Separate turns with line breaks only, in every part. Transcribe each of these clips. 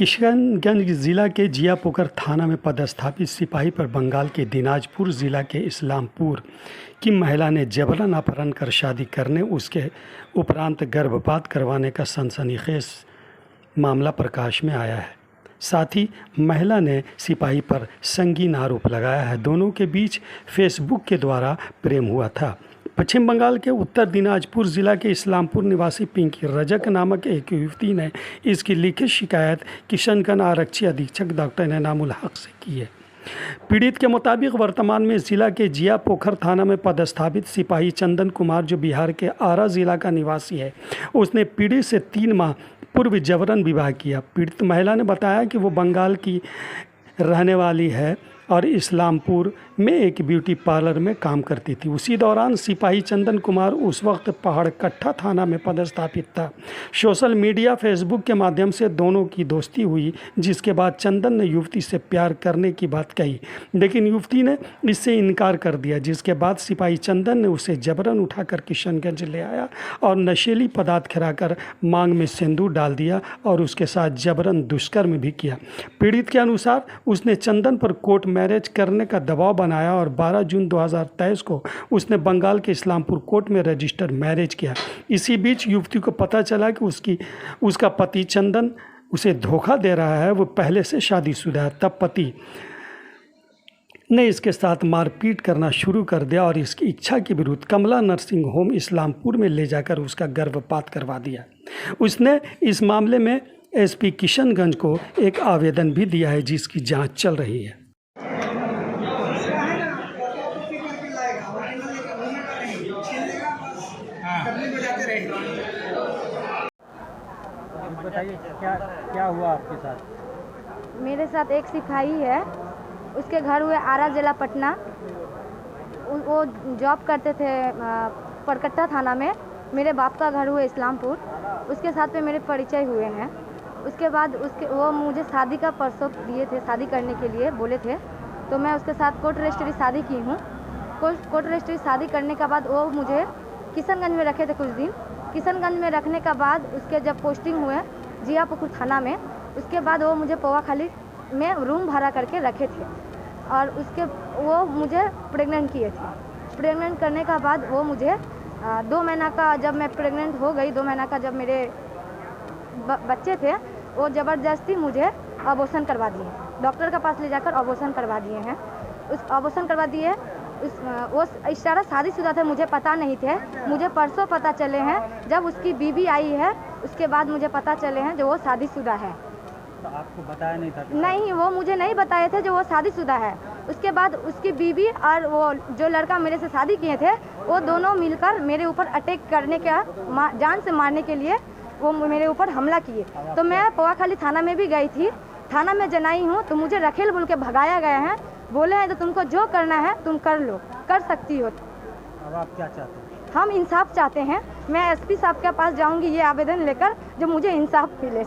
किशनगंज जिला के जियापोखर थाना में पदस्थापित सिपाही पर बंगाल के दिनाजपुर जिला के इस्लामपुर की महिला ने जबरन अपहरण कर शादी करने उसके उपरांत गर्भपात करवाने का सनसनीखेज मामला प्रकाश में आया है। साथ ही महिला ने सिपाही पर संगीन आरोप लगाया है। दोनों के बीच फेसबुक के द्वारा प्रेम हुआ था। पश्चिम बंगाल के उत्तर दिनाजपुर जिला के इस्लामपुर निवासी पिंकी रजक नामक एक युवती ने इसकी लिखित शिकायत किशनगंज आरक्षी अधीक्षक डॉक्टर इनामुल हक से की है। पीड़ित के मुताबिक वर्तमान में जिला के जियापोखर थाना में पदस्थापित सिपाही चंदन कुमार, जो बिहार के आरा जिला का निवासी है, उसने पीड़ित से 3 माह पूर्व जबरन विवाह किया। पीड़ित महिला ने बताया कि वो बंगाल की रहने वाली है और इस्लामपुर में एक ब्यूटी पार्लर में काम करती थी। उसी दौरान सिपाही चंदन कुमार उस वक्त पहाड़कट्टा थाना में पदस्थापित था। सोशल मीडिया फेसबुक के माध्यम से दोनों की दोस्ती हुई, जिसके बाद चंदन ने युवती से प्यार करने की बात कही, लेकिन युवती ने इससे इनकार कर दिया। जिसके बाद सिपाही चंदन ने उसे जबरन उठाकर किशनगंज ले आया और नशीली पदार्थ खिलाकर मांग में सिंदूर डाल दिया और उसके साथ जबरन दुष्कर्म भी किया। पीड़ित के अनुसार उसने चंदन पर कोर्ट मैरिज करने का दबाव बनाया और 12 जून 2023 को उसने बंगाल के इस्लामपुर कोर्ट में रजिस्टर मैरिज किया। इसी बीच युवती को पता चला कि उसका पति चंदन उसे धोखा दे रहा है, वो पहले से शादीशुदा है। तब पति ने इसके साथ मारपीट करना शुरू कर दिया और इसकी इच्छा के विरुद्ध कमला नर्सिंग होम इस्लामपुर में ले जाकर उसका गर्भपात करवा दिया। उसने इस मामले में एसपी किशनगंज को एक आवेदन भी दिया है, जिसकी जांच चल रही है।
बताइए क्या हुआ आपके साथ?
मेरे साथ एक सिपाही है, उसके घर हुए आरा जिला पटना। वो जॉब करते थे पड़कट्टा थाना में। मेरे बाप का घर हुए इस्लामपुर। उसके साथ में मेरे परिचय हुए हैं। उसके बाद वो मुझे शादी का प्रस्ताव दिए थे, शादी करने के लिए बोले थे, तो मैं उसके साथ कोर्ट रजिस्ट्री शादी की हूँ। कोर्ट रजिस्ट्री शादी करने के बाद वो मुझे किशनगंज में रखे थे कुछ दिन। किशनगंज में रखने के बाद उसके जब पोस्टिंग हुए जियापोखर थाना में, उसके बाद वो मुझे पोवाखाली में रूम भाड़ा करके रखे थे और वो मुझे प्रेग्नेंट किए थे। प्रेग्नेंट करने के बाद वो मुझे 2 महीना का, जब मैं प्रेग्नेंट हो गई, 2 महीना का जब मेरे बच्चे थे, वो ज़बरदस्ती मुझे अबॉर्शन करवा दिए। डॉक्टर के पास ले जाकर अबॉर्शन करवा दिए हैं। उस अबॉर्शन करवा दिए। वो इशारा शादीशुदा थे, मुझे पता नहीं थे। मुझे परसों पता चले हैं, जब उसकी बीवी आई है उसके बाद मुझे पता चले हैं जो वो शादीशुदा है।
तो आपको बताया नहीं था?
नहीं, वो मुझे नहीं बताए थे जो वो शादीशुदा है। उसके बाद उसकी बीवी और वो जो लड़का मेरे से शादी किए थे, वो दोनों मिलकर मेरे ऊपर अटैक करने का, जान से मारने के लिए वो मेरे ऊपर हमला किए। तो मैं पोवाखाली थाना में भी गई थी। थाना में जनाई हूँ तो मुझे रखेल बोल के भगाया गया है। बोले हैं तो तुमको जो करना है तुम कर लो, कर सकती हो।
अब आप क्या चाहते हैं?
हम इंसाफ चाहते हैं। मैं एसपी साहब के पास जाऊंगी ये आवेदन लेकर, जो मुझे इंसाफ मिले।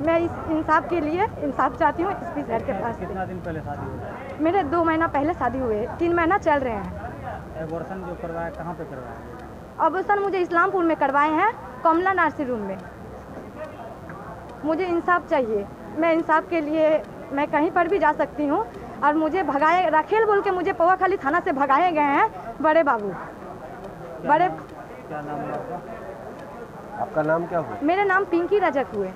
मैं इस इंसाफ के लिए इंसाफ चाहती हूँ एसपी सर के पास।
कितना दिन पहले शादी हुई?
मेरे 2 महीना पहले शादी हुए, 3 महीना चल रहे हैं।
एबॉर्शन जो करवाया कहाँ पे करवाया?
अबॉर्शन मुझे इस्लामपुर में करवाए हैं, कमला नर्सिंग रूम में। मुझे इंसाफ चाहिए। मैं इंसाफ के लिए मैं कहीं पर भी जा सकती हूँ और मुझे भगाए, रखेल बोल के मुझे पोवाखाली थाना से भगाए गए हैं बड़े बाबू। बड़े
क्या नाम है आपका?
आपका नाम क्या हुआ?
मेरे नाम पिंकी रजक हुए।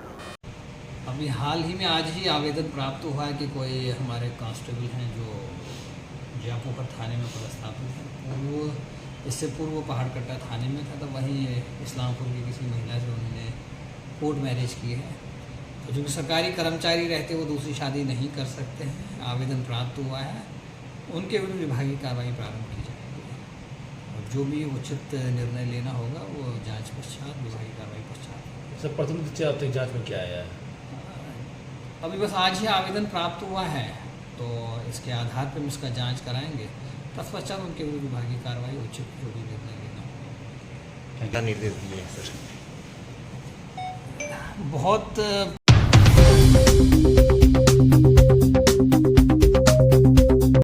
अभी हाल ही में आज ही आवेदन प्राप्त हुआ है कि कोई हमारे कांस्टेबल हैं जो जियापोखर थाने में पदस्थापित हैं। वो इससे पूर्व पहाड़कट्टा थाने में था, तो वहीं इस्लामपुर की किसी महिला से उन्होंने कोर्ट मैरिज की है। तो जो सरकारी कर्मचारी रहते वो दूसरी शादी नहीं कर सकते हैं। आवेदन प्राप्त हुआ है, उनके विरुद्ध विभागीय कार्रवाई प्रारंभ की जाएगी और जो भी उचित निर्णय लेना होगा वो जांच पश्चात, विभागीय कार्रवाई पश्चात।
सर, प्रथम जांच में क्या आया है?
अभी बस आज ही आवेदन प्राप्त हुआ है, तो इसके आधार पर हम इसका जांच कराएंगे। तत्पश्चात उनके विरुद्ध विभागीय कार्रवाई उचित जो भी निर्णय लेना होगा।
क्या निर्देश दिए सर?
बहुत